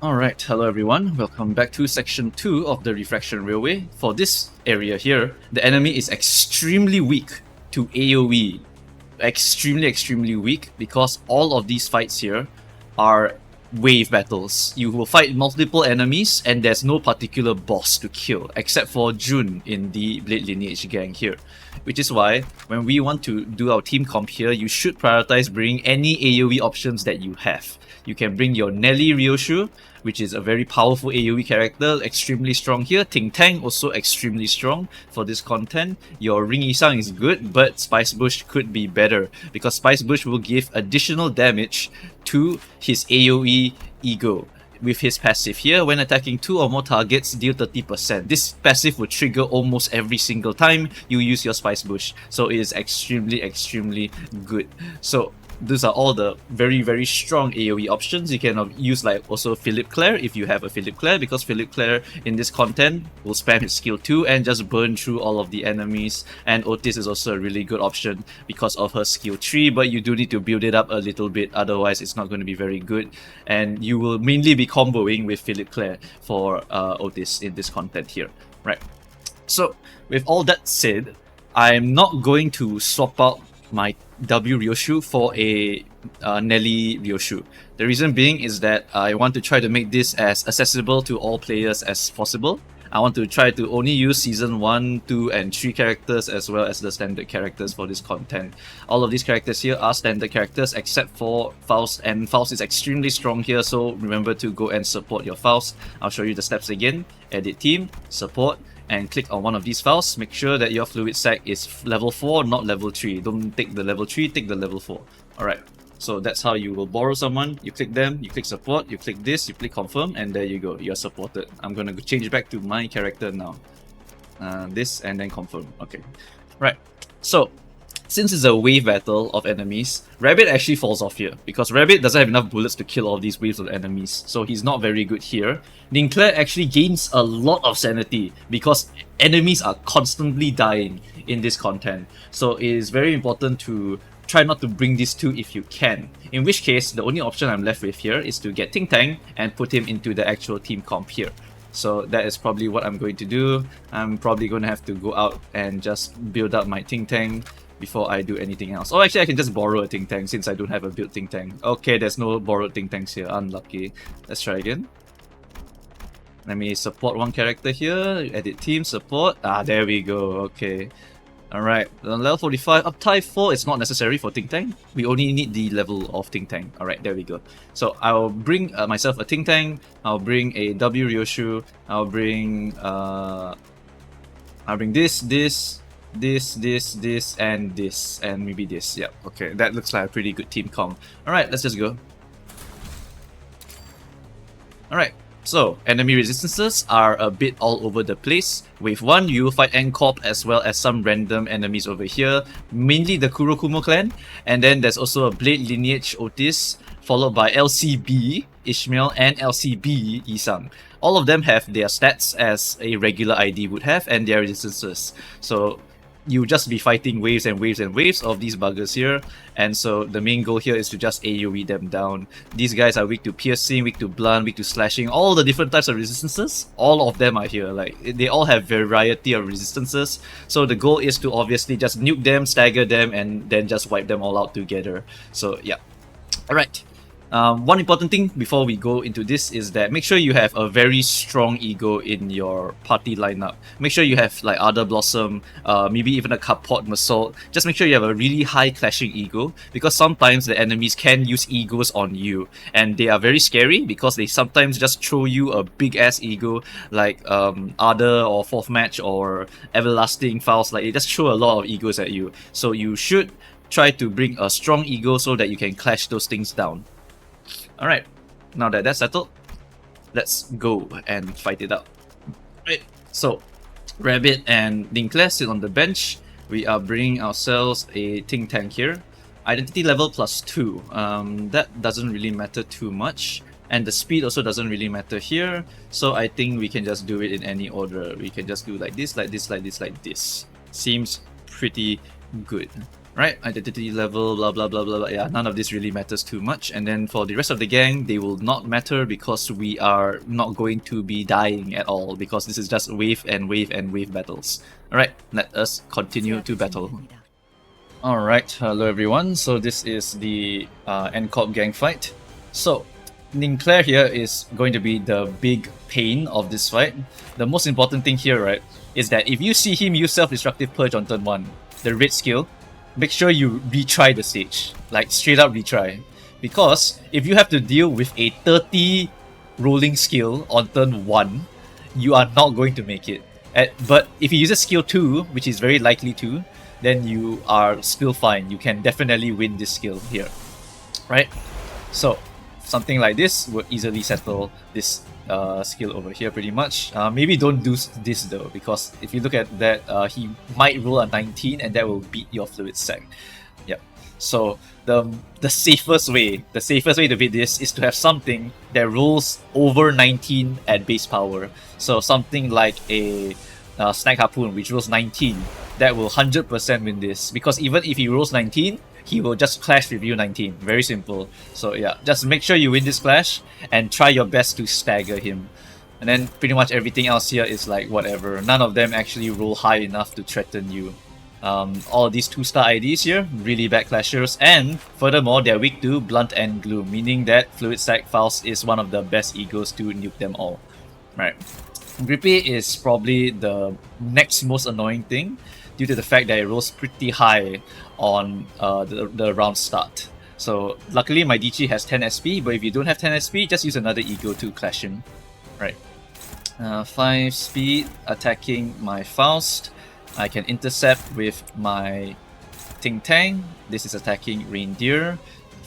Alright, hello everyone, welcome back to section 2 of the Refraction Railway. For this area here, the enemy is extremely weak to AoE. Extremely weak because all of these fights here are wave battles. You will fight multiple enemies and there's no particular boss to kill except for Jun in the Blade Lineage gang here. Which is why when we want to do our team comp here, you should prioritize bringing any AoE options that you have. You can bring your Nelly Ryoshu, which is a very powerful AoE character, extremely strong here. Ting Tang also extremely strong for this content. Your Ring Yisang is good, but Spice Bush could be better because Spice Bush will give additional damage to his AoE ego. With his passive here, when attacking 2 or more targets, deal 30%. This passive will trigger almost every single time you use your Spice Bush, so it is extremely good. So these are all the very strong AoE options. You can use like also Philip Claire if you have a Philip Claire, because Philip Claire in this content will spam his skill 2 and just burn through all of the enemies. And Otis is also a really good option because of her skill 3, but you do need to build it up a little bit, otherwise it's not going to be very good. And you will mainly be comboing with Philip Claire for Otis in this content here, right? So with all that said, I'm not going to swap out my W Ryoshu for a Nelly Ryoshu. The reason being is that I want to try to make this as accessible to all players as possible. I want to try to only use Season 1, 2 and 3 characters as well as the standard characters for this content. All of these characters here are standard characters except for Faust, and Faust is extremely strong here, so remember to go and support your Faust. I'll show you the steps again. Edit team, support, and click on one of these files. Make sure that your fluid sac is level 4, not level 3. Don't take the level 3, take the level 4. Alright, so that's how you will borrow someone. You click them, you click support, you click this, you click confirm, and there you go, you're supported. I'm gonna change back to my character now. This and then confirm. Okay, right. So since it's a wave battle of enemies, Rabbit actually falls off here because Rabbit doesn't have enough bullets to kill all these waves of enemies, so he's not very good here. Ninclair actually gains a lot of sanity because enemies are constantly dying in this content, so it is very important to try not to bring these two if you can. In which case, the only option I'm left with here is to get Ting Tang and put him into the actual team comp here. So that is probably what I'm going to do. I'm probably going to have to go out and just build up my Ting Tang before I do anything else. Oh, actually I can just borrow a Ting Tang since I don't have a built Ting Tang. Okay, there's no borrowed Ting Tangs here. Unlucky. Let's try again. Let me support one character here. Edit team, support. Ah, there we go. Okay. Alright, on level 45, up type 4 is not necessary for Ting Tang. We only need the level of Ting Tang. Alright, there we go. So I'll bring myself a Ting Tang. I'll bring a W Ryoshu. I'll bring this, and this, and maybe this. Yeah, okay, that looks like a pretty good team comp. Alright, let's just go. Alright, so enemy resistances are a bit all over the place. Wave 1, you will fight Corp as well as some random enemies over here, mainly the Kurokumo Clan, and then there's also a Blade Lineage Otis, followed by LCB Ishmael and LCB Yisang. All of them have their stats as a regular ID would have and their resistances. So you just be fighting waves and waves and waves of these buggers here, and so the main goal here is to just AoE them down. These guys are weak to piercing, weak to blunt, weak to slashing, all the different types of resistances, all of them are here. Like, they all have variety of resistances, so the goal is to obviously just nuke them, stagger them, and then just wipe them all out together. So yeah. Alright. One important thing before we go into this is that make sure you have a very strong ego in your party lineup. Make sure you have like Other Blossom, maybe even a Cuppot Meursault. Just make sure you have a really high clashing ego, because sometimes the enemies can use egos on you, and they are very scary because they sometimes just throw you a big ass ego like Other or Fourth Match or Everlasting Files. Like, they just throw a lot of egos at you. So you should try to bring a strong ego so that you can clash those things down. Alright, now that that's settled, let's go and fight it out. Right, so Rabbit and Ninclair sit on the bench. We are bringing ourselves a Ting Tang here. Identity level +2. That doesn't really matter too much. And the speed also doesn't really matter here. So I think we can just do it in any order. We can just do like this, like this, like this, like this. Seems pretty good. right? Identity level, blah blah blah blah blah. Yeah, none of this really matters too much. And then for the rest of the gang, they will not matter because we are not going to be dying at all because this is just wave and wave and wave battles. Alright, let us continue to battle. Alright, hello everyone. So this is the Corp gang fight. So Ninclair here is going to be the big pain of this fight. The most important thing here, right, is that if you see him use self-destructive purge on turn 1, the red skill, make sure you retry the stage. Like straight up retry. Because if you have to deal with a 30 rolling skill on turn 1, you are not going to make it. But if he uses skill 2, which is very likely to, then you are still fine. You can definitely win this skill here. Right? So something like this would easily settle this skill over here pretty much. Maybe don't do this though, because if you look at that, he might roll a 19 and that will beat your fluid sac. Yep. So the safest way to beat this is to have something that rolls over 19 at base power. So something like a Snag Harpoon which rolls 19, that will 100% win this, because even if he rolls 19, he will just clash with you 19. Very simple. So yeah, just make sure you win this clash and try your best to stagger him. And then pretty much everything else here is like whatever. None of them actually roll high enough to threaten you. All of these 2-star IDs here, really bad clashers, and furthermore they're weak to Blunt and Gloom, meaning that Fluid Sac Faust is one of the best egos to nuke them all. Right. Grippy is probably the next most annoying thing, due to the fact that it rolls pretty high on the round start. So luckily my DG has 10 SP, but if you don't have 10 SP, just use another ego to clash him. Right. 5 speed, attacking my Faust. I can intercept with my Ting Tang. This is attacking Reindeer.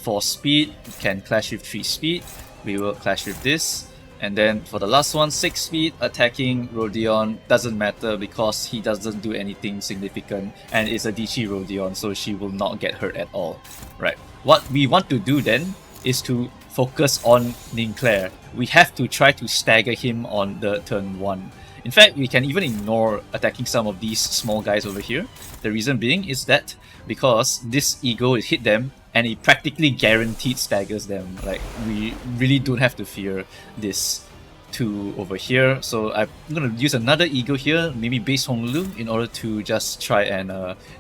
4 speed, can clash with 3 speed. We will clash with this. And then for the last one, 6 speed, attacking Rodion. Doesn't matter because he doesn't do anything significant and it's a DG Rodion, so she will not get hurt at all. Right. What we want to do then is to focus on Ninclair. We have to try to stagger him on the turn 1. In fact, we can even ignore attacking some of these small guys over here. The reason being is that because this ego will hit them and it practically guaranteed staggers them. Like, we really don't have to fear this 2 over here. So I'm gonna use another ego here, maybe base Honglu, in order to just try and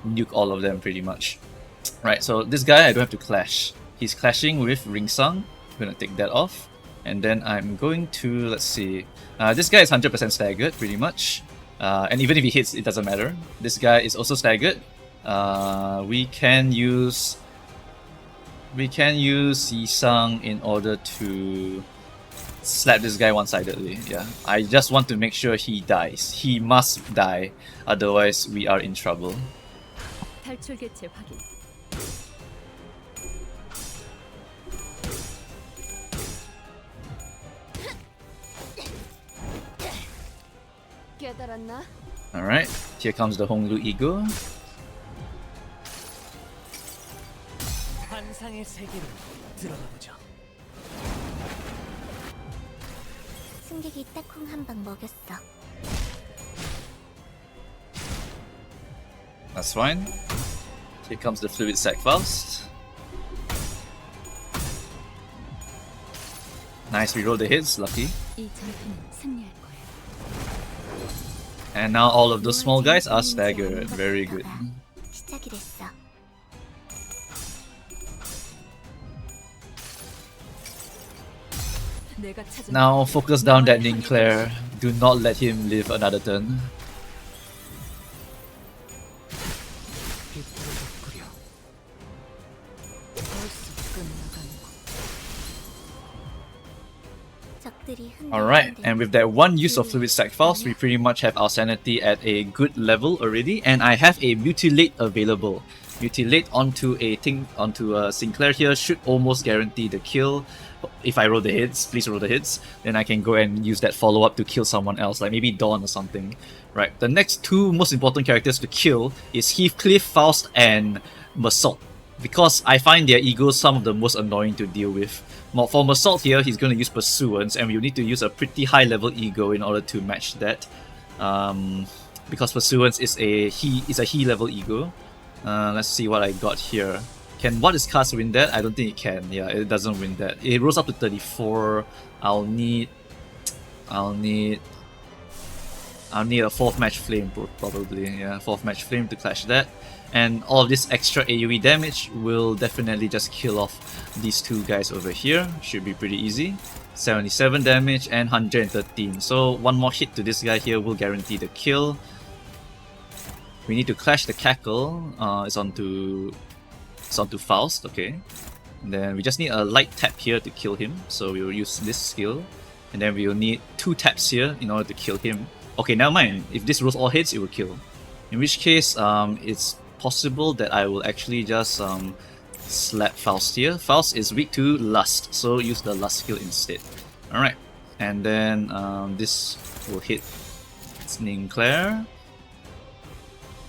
nuke all of them pretty much. Right, so this guy I don't have to clash. He's clashing with Ring Sang. I'm gonna take that off. And then I'm going to, let's see, this guy is 100% staggered pretty much. And even if he hits, it doesn't matter. This guy is also staggered. We can use Yi-Sang in order to slap this guy one-sidedly. Yeah, I just want to make sure he dies. He must die, otherwise we are in trouble. Alright, here comes the Honglu Ego. That's fine. Here comes the Fluid Sac Faust. Nice, we roll the hits, lucky. And now all of those small guys are staggered. Very good. Now focus down that Ninclair. Do not let him live another turn. Alright, and with that one use of Fluid Sac Faust, we pretty much have our sanity at a good level already, and I have a Mutilate available. Mutilate onto a Sinclair here should almost guarantee the kill. If I roll the hits, please roll the hits, then I can go and use that follow-up to kill someone else, like maybe Dawn or something. Right, the next 2 most important characters to kill is Heathcliff, Faust, and Meursault, because I find their egos some of the most annoying to deal with. For Meursault here, he's going to use Pursuance, and we'll need to use a pretty high level ego in order to match that. Because Pursuance is a he level ego. Let's see what I got here. Can what is cast win that? I don't think it can. Yeah, it doesn't win that. It rolls up to 34. I'll need a 4th match flame probably. Yeah, 4th match flame to clash that. And all of this extra AoE damage will definitely just kill off these two guys over here. Should be pretty easy. 77 damage and 113. So one more hit to this guy here will guarantee the kill. We need to clash the cackle. It's onto Faust, okay. And then we just need a light tap here to kill him. So we will use this skill. And then we will need 2 taps here in order to kill him. Okay, never mind. If this rolls all hits, it will kill. In which case, it's possible that I will actually just slap Faust here. Faust is weak to Lust, so use the Lust skill instead. Alright, and then this will hit Sinclair.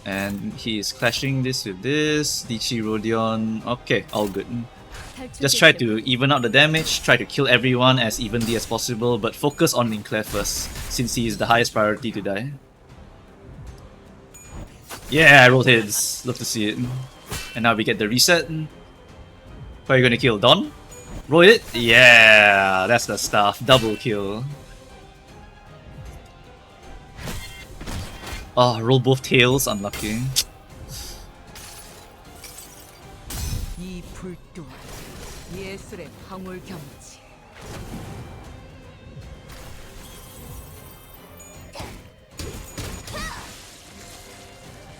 And he is clashing this with this. Dichi Rodion. Okay, all good. Just try to even out the damage, try to kill everyone as evenly as possible, but focus on Sinclair first, since he is the highest priority to die. Yeah, I rolled hits. Love to see it. And now we get the reset. Who are you gonna kill? Don? Roll it? Yeah, that's the stuff. Double kill. Oh, roll both tails. Unlucky.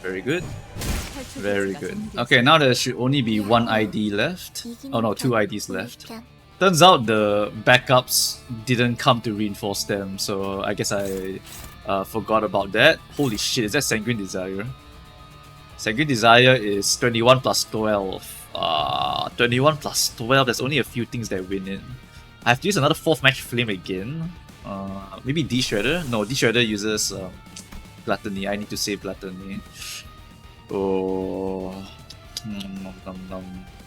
Very good. Very good. Okay, now there should only be 1 ID left. Oh no, 2 IDs left. Turns out the backups didn't come to reinforce them, so I guess I forgot about that. Holy shit, is that Sanguine Desire? Sanguine Desire is 21 plus 12. 21 plus 12, there's only a few things that win it. I have to use another 4th match flame again. Maybe D-Shredder? No, D-Shredder uses Gluttony. I need to save Gluttony. Oh.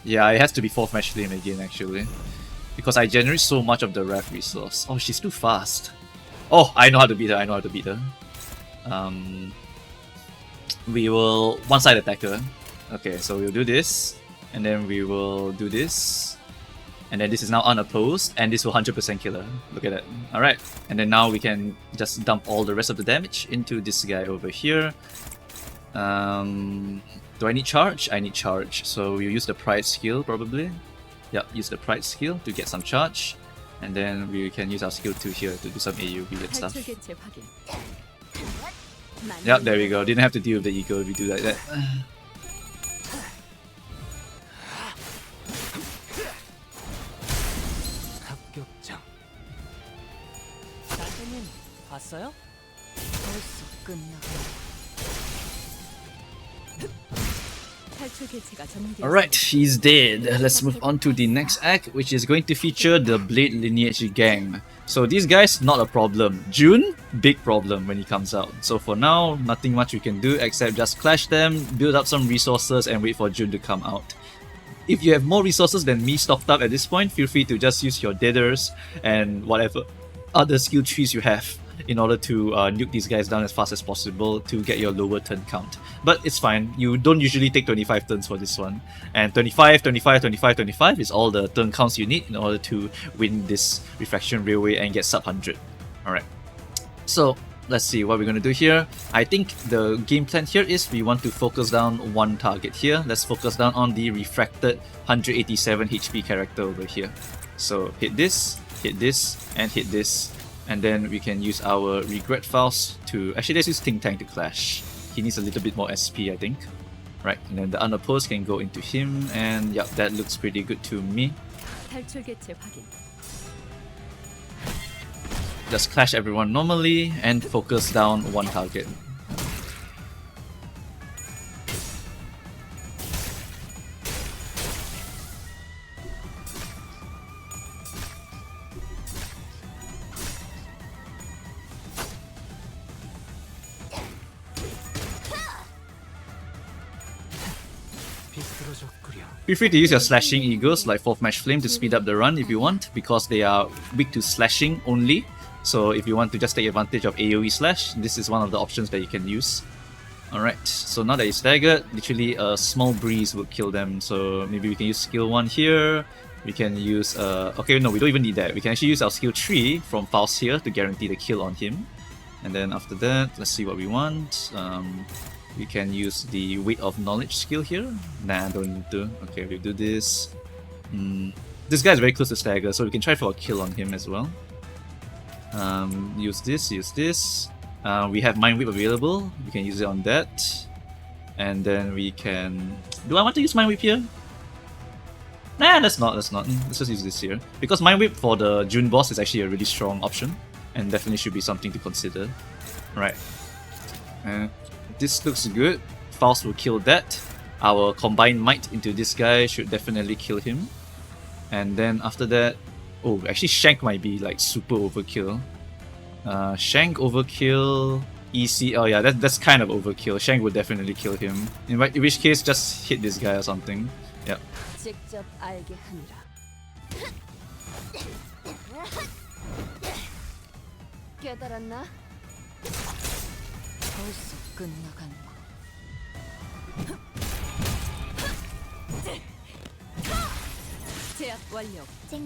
Yeah, it has to be 4th match flame again actually. Because I generate so much of the ref resource. Oh, she's too fast. Oh, I know how to beat her, we will one-side attack her. Okay, so we'll do this. And then we will do this. And then this is now unopposed. And this will 100% kill her. Look at that. Alright. And then now we can just dump all the rest of the damage into this guy over here. Do I need charge? I need charge. So we'll use the Pride skill probably. Yep, use the Pride skill to get some charge. And then we can use our skill 2 here to do some AoE and stuff. Yep, there we go. Didn't have to deal with the ego if we do like that. Alright, he's dead. Let's move on to the next act, which is going to feature the Blade Lineage gang. So these guys, not a problem. June, big problem when he comes out. So for now, nothing much we can do except just clash them, build up some resources and wait for June to come out. If you have more resources than me stocked up at this point, feel free to just use your Dithers and whatever other skill trees you have in order to nuke these guys down as fast as possible to get your lower turn count. But it's fine, you don't usually take 25 turns for this one. And 25, 25, 25, 25 is all the turn counts you need in order to win this Refraction Railway and get sub 100. Alright, so let's see what we're going to do here. I think the game plan here is we want to focus down one target here. Let's focus down on the refracted 187 HP character over here. So hit this, and hit this. And then we can use our Regret Faust to... Actually, let's use Ting Tang to clash. He needs a little bit more SP, I think. Right, and then the unopposed can go into him. And yeah, that looks pretty good to me. Just clash everyone normally and focus down one target. Feel free to use your slashing eagles like 4th Match Flame to speed up the run if you want, because they are weak to slashing only. So if you want to just take advantage of AoE slash, this is one of the options that you can use. Alright, so now that he's staggered, literally a small breeze would kill them. So maybe we can use skill 1 here. We can use, okay, no, we don't even need that. We can actually use our skill 3 from Faust here to guarantee the kill on him. And then after that, let's see what we want. We can use the weight of knowledge skill here. Nah, don't need to. Okay, we'll do this. This guy is very close to stagger, so we can try for a kill on him as well. Use this, use this. We have Mind Whip available. We can use it on that. And then we can... Do I want to use Mind Whip here? Nah, let's not. Let's just use this here. Because Mind Whip for the June boss is actually a really strong option. And definitely should be something to consider. Right. This looks good. Faust will kill that. Our combined might into this guy should definitely kill him. And then after that... Oh, actually Shank might be like super overkill. Shank overkill, EC, oh yeah, that's kind of overkill. Shank would definitely kill him. In which case, just hit this guy or something. Yep.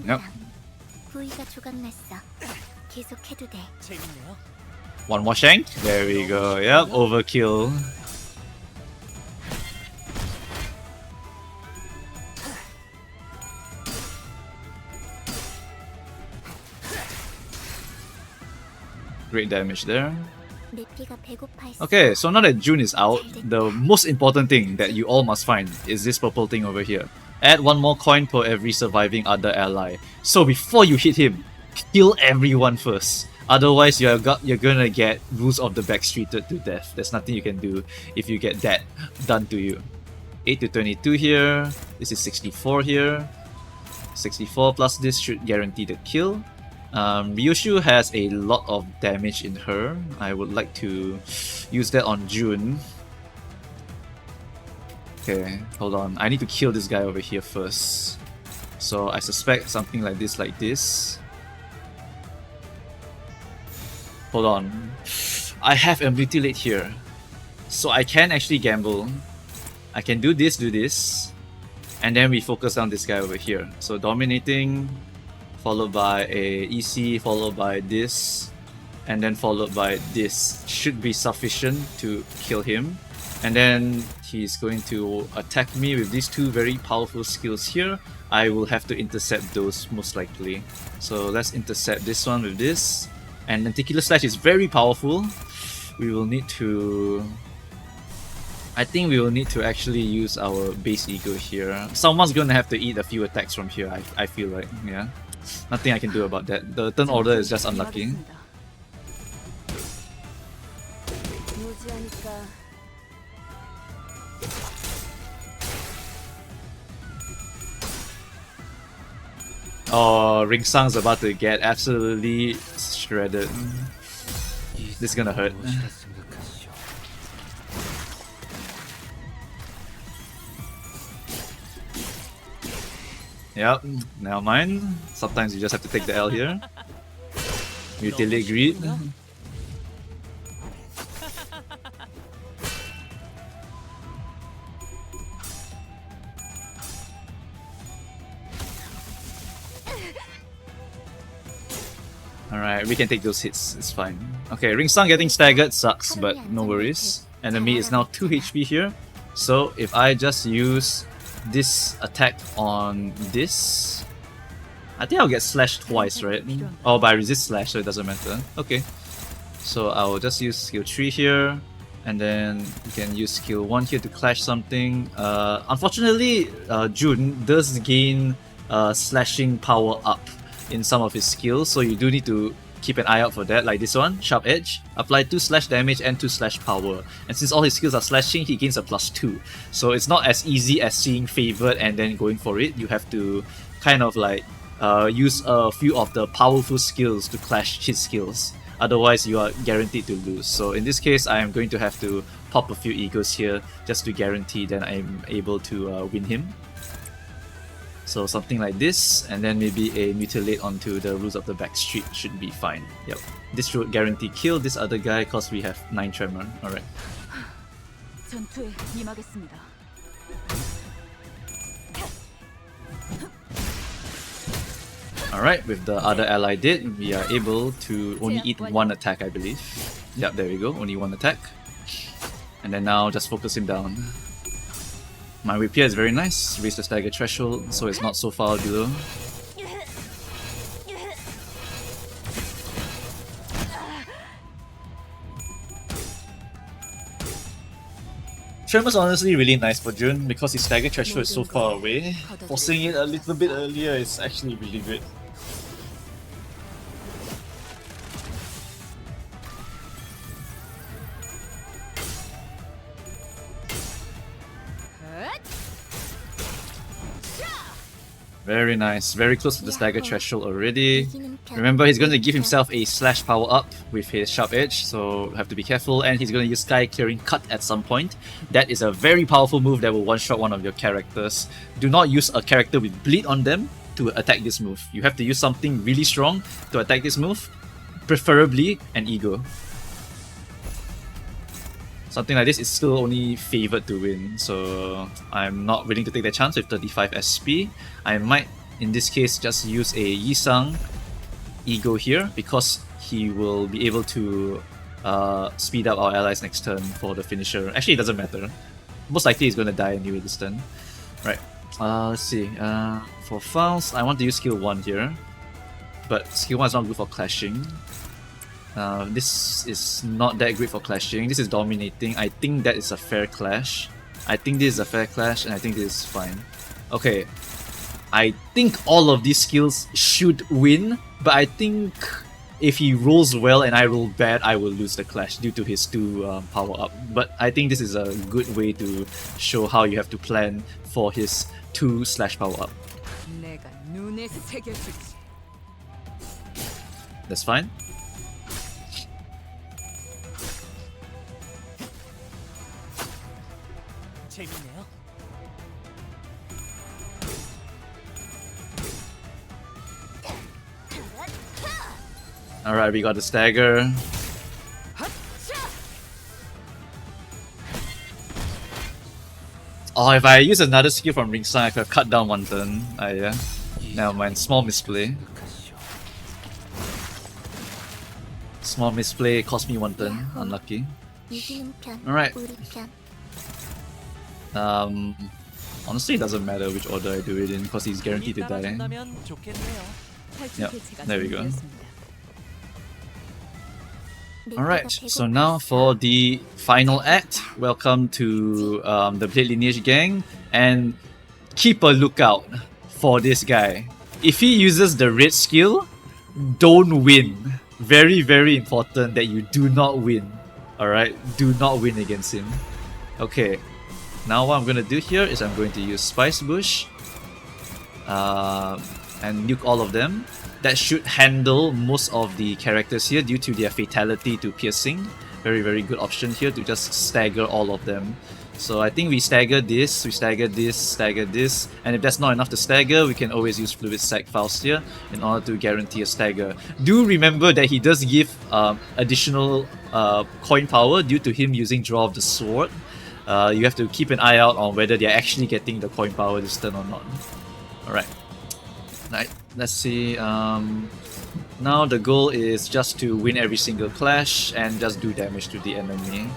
Yep. One more Shank. There we go. Yep, overkill. Great damage there. Okay, so now that June is out, the most important thing that you all must find is this purple thing over here. Add 1 more coin per every surviving other ally. So before you hit him, kill everyone first. Otherwise, you're gonna get rules of the backstreeted to death. There's nothing you can do if you get that done to you. 8 to 22 here. This is 64 here. 64 plus this should guarantee the kill. Ryushu has a lot of damage in her. I would like to use that on June. Okay, hold on. I need to kill this guy over here first. So I suspect something like this. Hold on. I have a mutilate here. So I can actually gamble. I can do this. And then we focus on this guy over here. So dominating, followed by a EC, followed by this, and then followed by this. Should be sufficient to kill him. And then he's going to attack me with these 2 very powerful skills here. I will have to intercept those most likely. So let's intercept this one with this. And Lenticular Slash is very powerful. We will need to... I think we will need to actually use our base ego here. Someone's gonna have to eat a few attacks from here, I feel like, yeah. Nothing I can do about that. The turn order is just unlucky. Oh, Ring Sang's about to get absolutely shredded. This is gonna hurt. Yep, now mine. Sometimes you just have to take the L here. Mutilate Greed. Alright, we can take those hits, it's fine. Okay, Ring Sang getting staggered sucks, but no worries. Enemy is now 2 HP here. So if I just use this attack on this, I think I'll get slashed twice, right? Oh, but I resist slash, so it doesn't matter. Okay. So I'll just use skill 3 here, and then you can use skill 1 here to clash something. Unfortunately, Jun does gain slashing power up in some of his skills, so you do need to keep an eye out for that, like this one, Sharp Edge. Apply 2 slash damage and 2 slash power. And since all his skills are slashing, he gains a +2. So it's not as easy as seeing Favored and then going for it. You have to kind of like use a few of the powerful skills to clash his skills. Otherwise, you are guaranteed to lose. So in this case, I am going to have to pop a few egos here just to guarantee that I'm able to win him. So something like this, and then maybe a mutilate onto the rules of the backstreet should be fine. Yep. This should guarantee kill this other guy because we have 9 tremor. Alright. 전투에 임하겠습니다. Alright, with the other ally dead, we are able to only eat one attack, I believe. Yep, there we go, only one attack. And then now just focus him down. My whip here is very nice, raise the stagger threshold so it's not so far below. Tremor's honestly really nice for Jun because his stagger threshold is so far away. Forcing it a little bit earlier is actually really good. Very nice, very close to the stagger threshold already. Remember, he's going to give himself a slash power up with his sharp edge, so have to be careful. And he's going to use sky clearing cut at some point. That is a very powerful move that will one-shot one of your characters. Do not use a character with bleed on them to attack this move. You have to use something really strong to attack this move, preferably an ego. Something like this is still only favored to win, so I'm not willing to take that chance with 35 SP. I might, in this case, just use a Yisang ego here because he will be able to speed up our allies next turn for the finisher. Actually, it doesn't matter. Most likely he's going to die anyway this turn. Right, let's see. For Faust, I want to use skill 1 here, but skill 1 is not good for clashing. This is not that great for clashing. This is dominating. I think that is a fair clash. I think this is a fair clash and I think this is fine. Okay. I think all of these skills should win, but I think if he rolls well and I roll bad, I will lose the clash due to his 2 power up. But I think this is a good way to show how you have to plan for his 2 slash power up. That's fine. Alright, we got the stagger. Oh, if I use another skill from ringside, I could have cut down 1 turn. Yeah. Never mind, small misplay. Small misplay cost me 1 turn, unlucky. Alright. Honestly, it doesn't matter which order I do it in because he's guaranteed to die. Yep, there we go. Alright, so now for the final act. Welcome to the Blade Lineage gang, and keep a lookout for this guy. If he uses the red skill, don't win. Very, very important that you do not win. Alright, do not win against him. Okay, now what I'm going to do here is I'm going to use Spice Bush and nuke all of them. That should handle most of the characters here due to their fatality to piercing. Very, very good option here to just stagger all of them. So I think we stagger this, stagger this, and if that's not enough to stagger, we can always use Fluid Sac Faust here in order to guarantee a stagger. Do remember that he does give additional coin power due to him using Draw of the Sword. You have to keep an eye out on whether they're actually getting the coin power this turn or not. Alright. Right, let's see. Now the goal is just to win every single clash and just do damage to the enemy.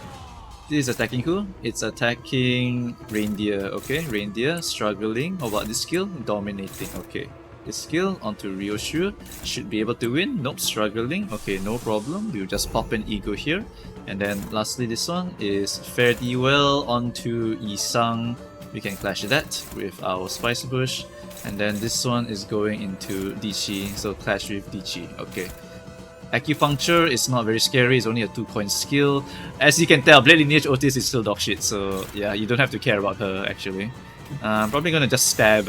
This is attacking who? It's attacking Reindeer. Okay, Reindeer, struggling. How about this skill? Dominating. Okay, this skill onto Ryoshu. Should be able to win. Nope, struggling. Okay, no problem. We'll just pop an ego here. And then lastly, this one is Fare Thee Well onto Isang. We can clash that with our Spice Bush. And then this one is going into Dichi, so clash with Dichi. Okay. Acupuncture is not very scary, it's only a 2-coin skill. As you can tell, Blade Lineage Outis is still dog shit, so yeah, you don't have to care about her actually. I'm probably gonna just stab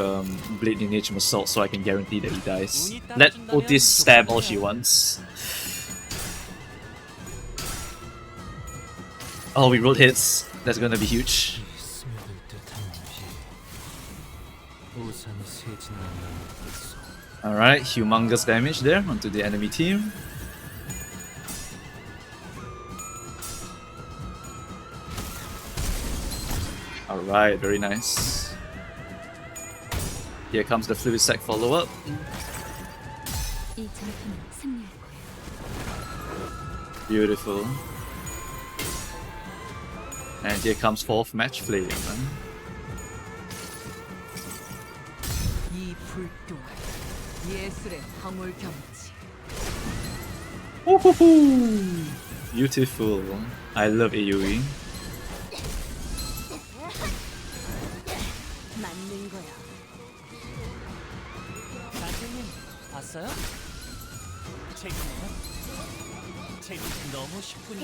Blade Lineage Meursault so I can guarantee that he dies. Let Outis stab all she wants. Oh, we rolled hits. That's gonna be huge. Alright, humongous damage there onto the enemy team. Alright, very nice. Here comes the fluid sac follow-up. Beautiful. And here comes 4th match flame. Beautiful. I love AoE.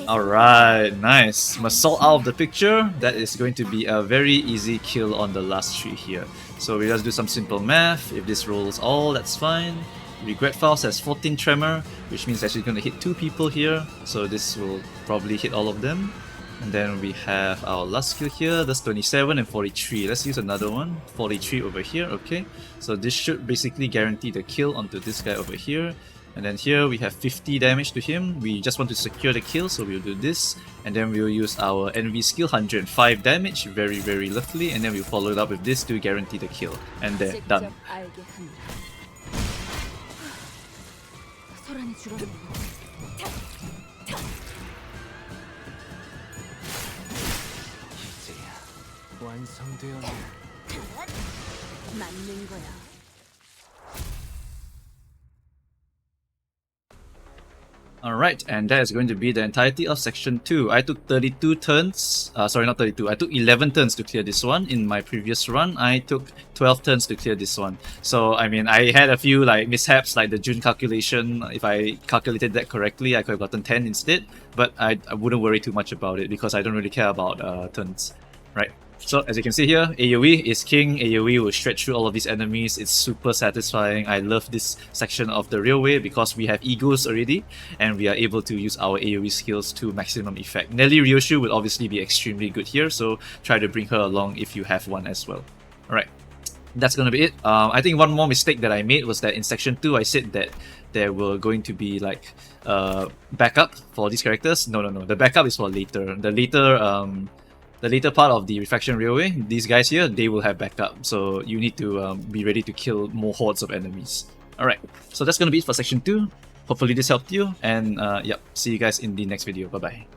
Alright, nice. Meursault out of the picture. That is going to be a very easy kill on the last tree here. So we just do some simple math. If this rolls all, that's fine. Regret Files has 14 tremor, which means that she's going to hit 2 people here. So this will probably hit all of them. And then we have our last skill here. That's 27 and 43. Let's use another one. 43 over here, okay. So this should basically guarantee the kill onto this guy over here. And then here we have 50 damage to him. We just want to secure the kill, so we'll do this. And then we'll use our NV skill, 105 damage, very very lovely. And then we'll follow it up with this to guarantee the kill. And there, done. Alright, and that is going to be the entirety of section 2. I took 32 turns, sorry not 32, I took 11 turns to clear this one. In my previous run, I took 12 turns to clear this one. So, I mean, I had a few like mishaps, like the June calculation. If I calculated that correctly, I could have gotten 10 instead. But I wouldn't worry too much about it because I don't really care about turns. Right. So as you can see here, AoE is king. AoE will stretch through all of these enemies. It's super satisfying. I love this section of the railway because we have egos already and we are able to use our AoE skills to maximum effect. Nelly Ryoshu would obviously be extremely good here, so try to bring her along if you have one as well. Alright, that's gonna be it. I think one more mistake that I made was that in section 2 I said that there were going to be like backup for these characters. No, the backup is for later. The later part of the Refraction Railway, these guys here, they will have backup. So you need to be ready to kill more hordes of enemies. Alright, so that's gonna be it for section 2. Hopefully this helped you, and yep, see you guys in the next video. Bye bye.